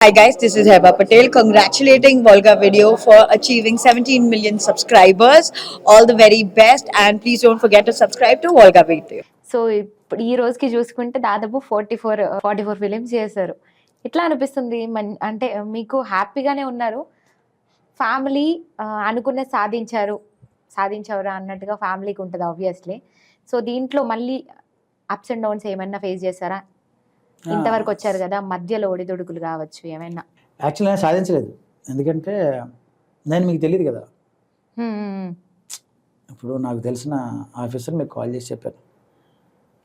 Hi guys, this is Heba Patel congratulating Volga Video for achieving 17 million subscribers. All the very best and please don't forget to subscribe to Volga Video. So ఇప్పుడు ఈ రోజుకి చూసుకుంటే దాదాపు 44 films చేశారు. ఎట్లా అనిపిస్తుంది? అంటే మీకు హ్యాపీగానే ఉన్నారు? ఫ్యామిలీ అనుకున్నది సాధించారా అన్నట్టుగా ఫ్యామిలీకి ఉంటుంది ఆబ్వియస్లీ. సో దీంట్లో మళ్ళీ అప్స్ అండ్ డౌన్స్ ఏమైనా ఫేస్ చేశారా? ఇంతవరకు వచ్చారు కదా, మధ్యలో ఒడిదుడుకులు కావచ్చు ఏమైనా? యాక్చువల్లీ నేను సాధించలేదు, ఎందుకంటే నేను మీకు తెలియదు కదా. ఇప్పుడు నాకు తెలిసిన ఆఫీసర్ మీకు కాల్ చేసి చెప్పారు,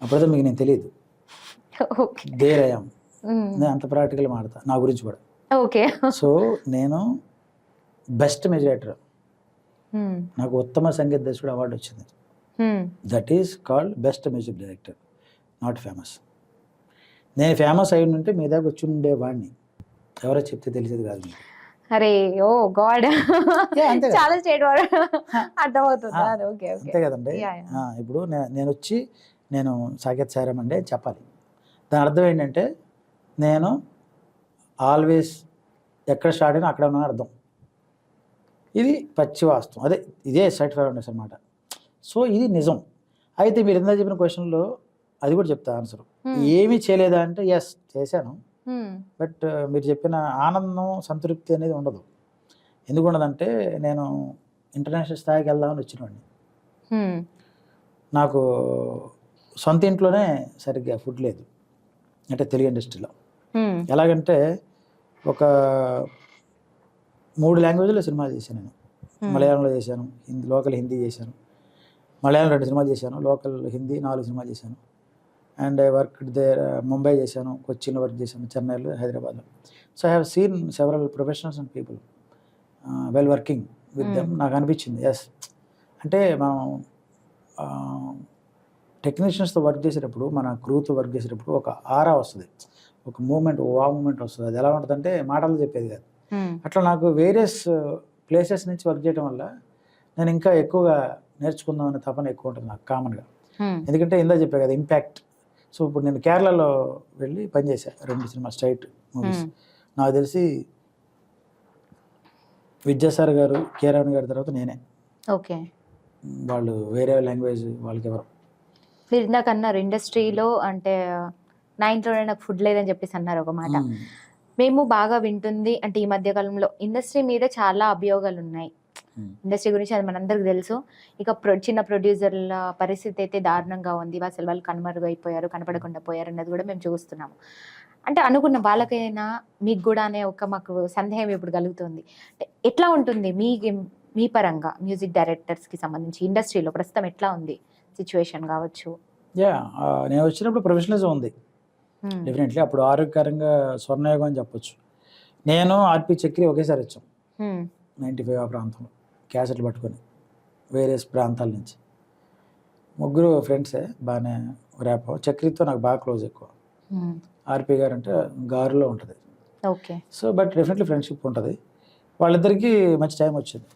అప్పుడైతే మీకు నేను తెలియదు. దేరయం నేను అంత ప్రాక్టికల్ మాడతా నా గురించి కూడా. ఓకే. సో నేను బెస్ట్ మెజిరేటర్, నాకు ఉత్తమ సంగీత దర్శకుడు అవార్డు వచ్చింది. That is called best music director, not famous. నేను ఫేమస్ అయి ఉంటే మీ దగ్గర వచ్చి ఉండేవాడిని, ఎవరో చెప్తే తెలిసేది కాదు. అరే ఓ గాడ్, చాలా స్టేట్ అర్థమవుతుంది. అంతే కదండి. ఇప్పుడు నేను వచ్చి నేను సాకేత్ సారం అండి చెప్పాలి. దాని అర్థం ఏంటంటే నేను ఆల్వేస్ ఎక్కడ స్టార్ట్ అయినా అక్కడ ఉన్న అర్థం. ఇది పచ్చి వాస్తవం, అదే ఇదే సైట్ ఫేవర్నెస్ అనమాట. సో ఇది నిజం. అయితే మీరు ఇందా చెప్పిన క్వశ్చన్లో అది కూడా చెప్తా ఆన్సర్. ఏమీ చేయలేదా అంటే ఎస్ చేశాను, బట్ మీరు చెప్పిన ఆనందం సంతృప్తి అనేది ఉండదు. ఎందుకు ఉండదంటే నేను ఇంటర్నేషనల్ స్థాయికి వెళ్దామని వచ్చినవాడిని. నాకు సొంత ఇంట్లోనే సరిగ్గా ఫుడ్ లేదు, అంటే తెలుగు ఇండస్ట్రీలో. ఎలాగంటే ఒక 3 లాంగ్వేజ్లో సినిమాలు చేశాను నేను. మలయాళంలో చేశాను, లోకల్ హిందీ చేశాను, మలయాళం 2 సినిమాలు చేశాను, లోకల్ హిందీ 4 సినిమాలు చేశాను. And I work there Mumbai చేశాను, కొచ్చిన్లో వర్క్ చేశాను, చెన్నైలో, హైదరాబాద్లో. So I have seen several professionals and people well working with them. నాకు అనిపించింది ఎస్, అంటే మనం టెక్నీషియన్స్తో వర్క్ చేసేటప్పుడు, మన క్రూతో వర్క్ చేసేటప్పుడు ఒక ఆరా వస్తుంది, ఒక మూమెంట్, వా మూమెంట్ వస్తుంది. అది ఎలా ఉంటుందంటే మాటలు చెప్పేది కాదు. అట్లా నాకు వేరియస్ ప్లేసెస్ నుంచి వర్క్ చేయడం వల్ల నేను ఇంకా ఎక్కువగా నేర్చుకుందాం అనే తపన ఎక్కువ ఉంటుంది నాకు కామన్గా. ఎందుకంటే ఇందా చెప్పా కదా ఇంపాక్ట్. సో ఇప్పుడు నేను కేరళలో వెళ్ళి పనిచేశాను 2 సినిమా స్ట్రైట్ మూవీస్. నాకు తెలిసి విద్యాసాగర్ గారు, కేరళ గారి తర్వాత నేనే. ఓకే. వాళ్ళు వేరే లాంగ్వేజ్ వాళ్ళకి ఎవరు. మీరు ఇందాక అన్నారు ఇండస్ట్రీలో అంటే 9th లోనే నాకు ఫుడ్ లేదని చెప్పేసి అన్నారు ఒక మాట. మేము బాగా వింటుంది అంటే ఈ మధ్య కాలంలో ఇండస్ట్రీ మీద చాలా అభియోగాలు ఉన్నాయి. ఇండస్ట్రీ గురించి అది మనందరికి తెలుసు. ఇక చిన్న ప్రొడ్యూసర్ల పరిస్థితి అయితే దారుణంగా ఉంది. అసలు వాళ్ళు కనుమరుగైపోయారు, కనపడకుండా పోయారు అన్నది కూడా మేము చూస్తున్నాము. అంటే అనుకున్న వాళ్ళకైనా మీకు కూడా అనే ఒక మాకు సందేహం ఇప్పుడు కలుగుతుంది. అంటే ఎట్లా ఉంటుంది మీ పరంగా మ్యూజిక్ డైరెక్టర్స్కి సంబంధించి ఇండస్ట్రీలో ప్రస్తుతం ఎట్లా ఉంది సిచ్యువేషన్ కావచ్చు? నేను వచ్చినప్పుడు ప్రొఫెషనలిజం ఉంది డెఫినెట్లీ. అప్పుడు ఆరోగ్యకరంగా స్వర్ణయోగం అని చెప్పొచ్చు. నేను ఆర్పి చక్రి ఒకేసారి వచ్చాం 95 ఆ ప్రాంతంలో, క్యాసెట్లు పట్టుకొని వేరే ప్రాంతాల నుంచి. ముగ్గురు ఫ్రెండ్సే, బాగానే ర్యాప్. చక్రితో నాకు బాగా క్లోజ్ ఎక్కువ. ఆర్పి గారు అంటే గారులో ఉంటుంది. Okay. So but definitely friendship ఉంటుంది. వాళ్ళిద్దరికి మంచి టైం వచ్చింది.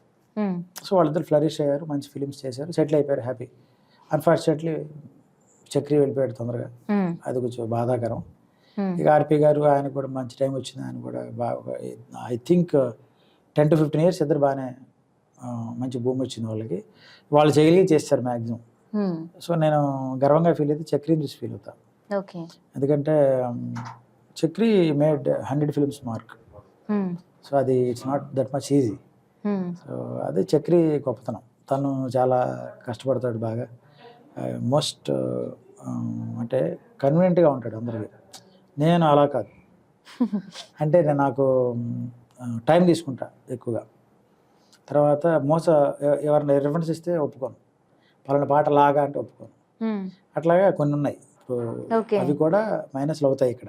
సో వాళ్ళిద్దరు ఫ్లరిష్ అయ్యారు, మంచి ఫిలిమ్స్ చేశారు, సెటిల్ అయిపోయారు, హ్యాపీ. అన్ఫార్చునేట్లీ చక్రి వెళ్ళిపోయాడు తొందరగా, అది కొంచెం బాధాకరం. ఇక ఆర్పి గారు, ఆయన కూడా మంచి టైం వచ్చింది, ఆయన కూడా బాగా ఐ థింక్ 10 to 15 years ఇద్దరు బాగానే మంచి భూమి వచ్చింది వాళ్ళకి. వాళ్ళు చేయగలిగి చేస్తారు మ్యాక్సిమం. సో నేను గర్వంగా ఫీల్ అయితే చక్రిని చూసి ఫీల్ అవుతాను. ఓకే. ఎందుకంటే Chakri made 100 films mark. So అది it's not that much easy. So అదే చక్రి గొప్పతనం. తను చాలా కష్టపడతాడు బాగా, మోస్ట్ అంటే కన్వీనియంట్గా ఉంటాడు అందరికీ. నేను అలా కాదు, అంటే నాకు టైం తీసుకుంటా ఎక్కువగా. తర్వాత ఎవరైనా రిఫరెన్స్ ఇస్తే ఒప్పుకోను, పలానా పాట లాగా అంటే ఒప్పుకోను. అట్లాగా కొన్ని ఉన్నాయి, అవి కూడా మైనస్లు అవుతాయి ఇక్కడ.